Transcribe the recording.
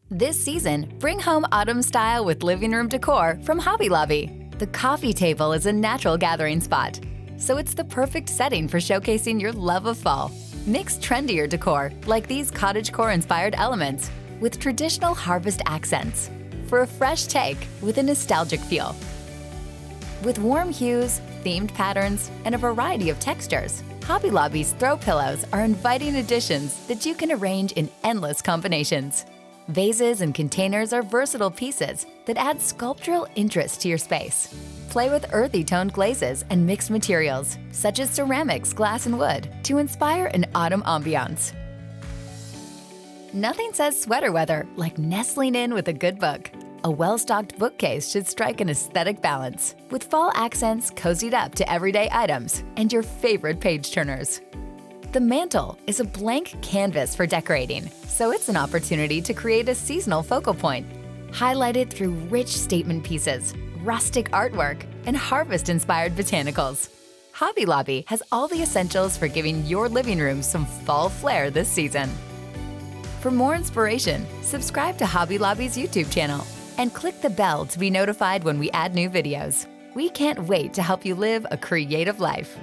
This season, bring home autumn style with living room decor from Hobby Lobby. The coffee table is a natural gathering spot, so it's the perfect setting for showcasing your love of fall. Mix trendier decor, like these cottagecore-inspired elements, with traditional harvest accents for a fresh take with a nostalgic feel. With warm hues, themed patterns, and a variety of textures, Hobby Lobby's throw pillows are inviting additions that you can arrange in endless combinations. Vases and containers are versatile pieces that add sculptural interest to your space. Play with earthy toned glazes and mixed materials, such as ceramics, glass, and wood, to inspire an autumn ambiance. Nothing says sweater weather like nestling in with a good book. A well-stocked bookcase should strike an aesthetic balance, with fall accents cozied up to everyday items and your favorite page-turners. The mantle is a blank canvas for decorating, so it's an opportunity to create a seasonal focal point, highlighted through rich statement pieces, rustic artwork, and harvest-inspired botanicals. Hobby Lobby has all the essentials for giving your living room some fall flair this season. For more inspiration, subscribe to Hobby Lobby's YouTube channel and click the bell to be notified when we add new videos. We can't wait to help you live a creative life.